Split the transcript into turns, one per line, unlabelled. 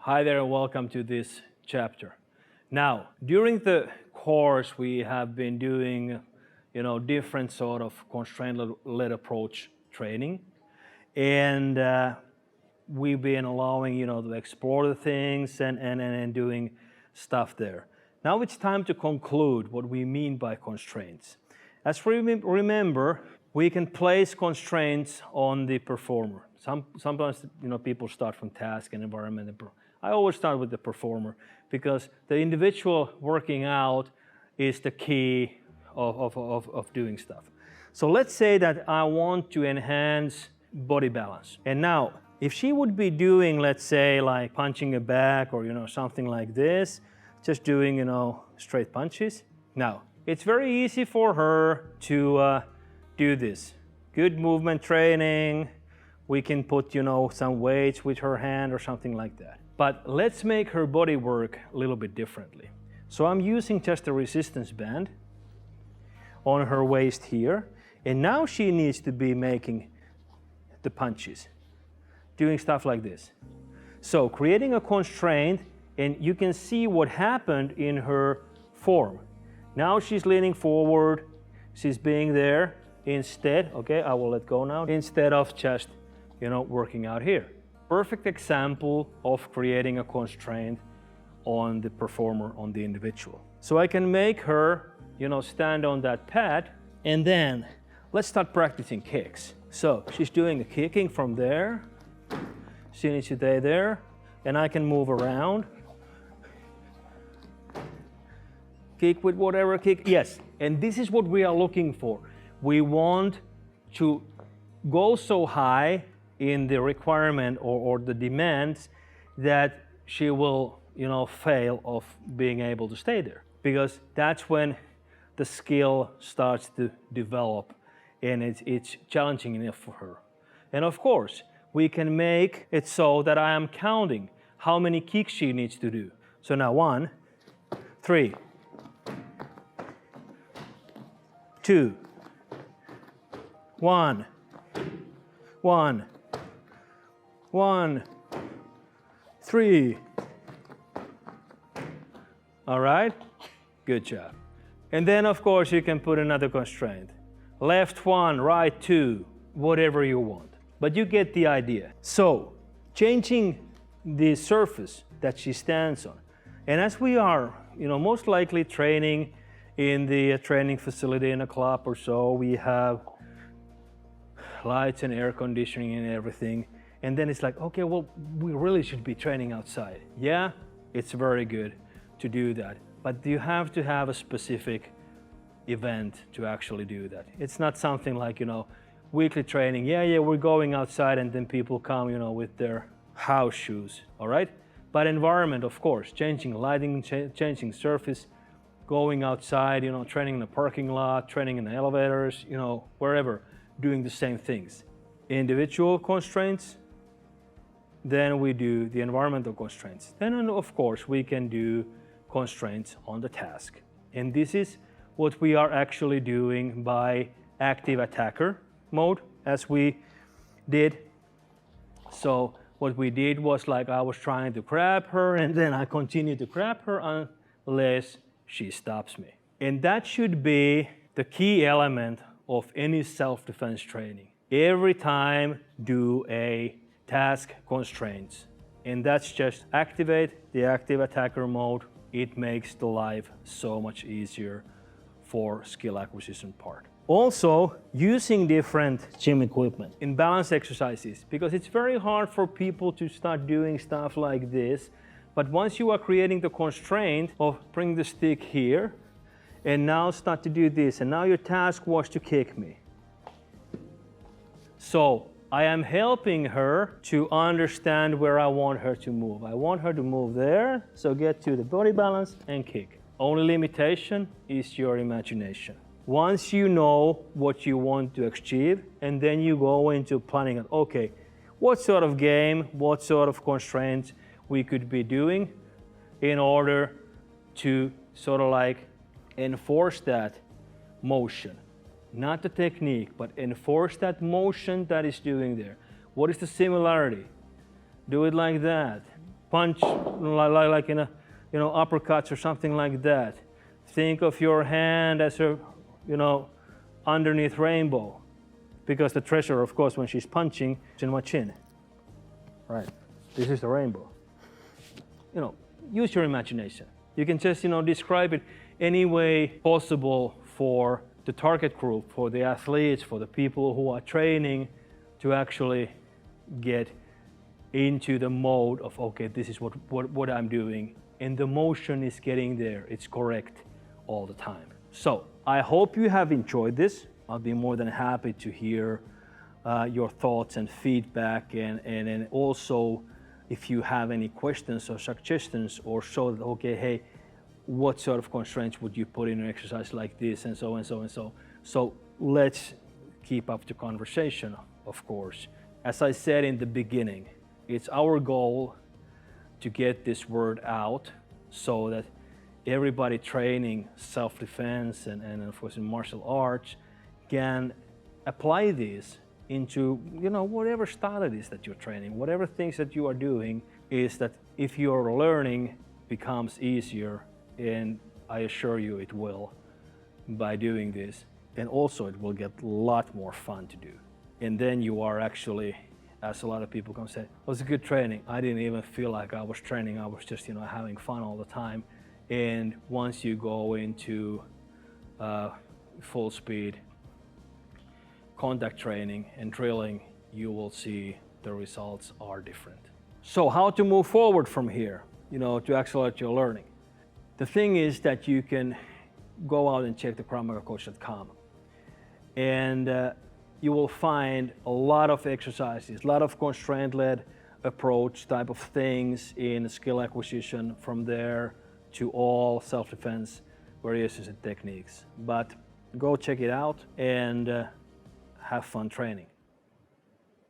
Hi there and welcome to this chapter. Now, during the course we have been doing, different sort of constraint-led approach training, and we've been allowing, to explore the things and doing stuff there. Now it's time to conclude what we mean by constraints. As remember, we can place constraints on the performer. Sometimes, people start from task and environment. I always start with the performer because the individual working out is the key of doing stuff. So let's say that I want to enhance body balance. And now, if she would be doing, let's say, like punching a bag or, something like this, just doing, straight punches. Now, it's very easy for her to do this. Good movement training. We can put, some weights with her hand or something like that. But let's make her body work a little bit differently. So I'm using just a resistance band on her waist here. And now she needs to be making the punches, doing stuff like this. So creating a constraint, and you can see what happened in her form. Now she's leaning forward, she's being there instead, okay, I will let go now, instead of just, working out here. Perfect example of creating a constraint on the performer, on the individual. So I can make her, stand on that pad, and then let's start practicing kicks. So she's doing a kicking from there, she needs to stay there, and I can move around. Kick with whatever kick, yes, and this is what we are looking for. We want to go so high in the requirement or the demands that she will, fail of being able to stay there. Because that's when the skill starts to develop and it's challenging enough for her. And of course, we can make it so that I am counting how many kicks she needs to do. So now 1, 3, 2, 1, 1, 1, 3. All right, good job. And then of course you can put another constraint. Left 1, right 2, whatever you want. But you get the idea. So changing the surface that she stands on. And as we are, most likely training in the training facility in a club or so, we have lights and air conditioning and everything. And then it's like, okay, well, we really should be training outside. Yeah, it's very good to do that. But you have to have a specific event to actually do that. It's not something like, weekly training. Yeah, we're going outside and then people come, with their house shoes, all right? But environment, of course, changing lighting, changing surface, going outside, training in the parking lot, training in the elevators, wherever, doing the same things. Individual constraints, then we do the environmental constraints. Then, of course, we can do constraints on the task. And this is what we are actually doing by active attacker mode, as we did. So what we did was like I was trying to grab her, and then I continue to grab her unless she stops me. And that should be the key element of any self-defense training. Every time do a task constraints. And that's just activate the active attacker mode. It makes the life so much easier for skill acquisition part. Also, using different gym equipment in balance exercises, because it's very hard for people to start doing stuff like this. But once you are creating the constraint of bring the stick here, and now start to do this, and now your task was to kick me. So I am helping her to understand where I want her to move. I want her to move there, so get to the body balance and kick. Only limitation is your imagination. Once you know what you want to achieve, and then you go into planning it, okay, what sort of game, what sort of constraints we could be doing in order to sort of like enforce that motion. Not the technique, but enforce that motion that is doing there. What is the similarity? Do it like that. punch like in a, uppercuts or something like that. Think of your hand as a, underneath rainbow, because the treasure, of course, when she's punching, is in my chin. Right, this is the rainbow. Use your imagination. You can just, describe it any way possible for the target group, for the athletes, for the people who are training, to actually get into the mode of, okay, this is what I'm doing, and the motion is getting there. It's correct all the time. So I hope you have enjoyed this. I'll be more than happy to hear your thoughts and feedback, and also if you have any questions or suggestions, or show that, okay, hey, what sort of constraints would you put in an exercise like this, and so and so and so. So let's keep up the conversation, of course. As I said in the beginning, it's our goal to get this word out so that everybody training self-defense and of course in martial arts can apply this into whatever style it is that you're training, whatever things that you are doing, is that if your learning becomes easier, and I assure you it will by doing this, and also it will get a lot more fun to do. And then you are actually, as a lot of people can say, it was a good training. I didn't even feel like I was training. I was just having fun all the time. And once you go into full speed contact training and drilling, you will see the results are different. So how to move forward from here, to accelerate your learning? The thing is that you can go out and check the KravMagaCoach.com, and you will find a lot of exercises, a lot of constraint-led approach type of things in skill acquisition, from there to all self-defense variations and techniques. But go check it out and have fun training.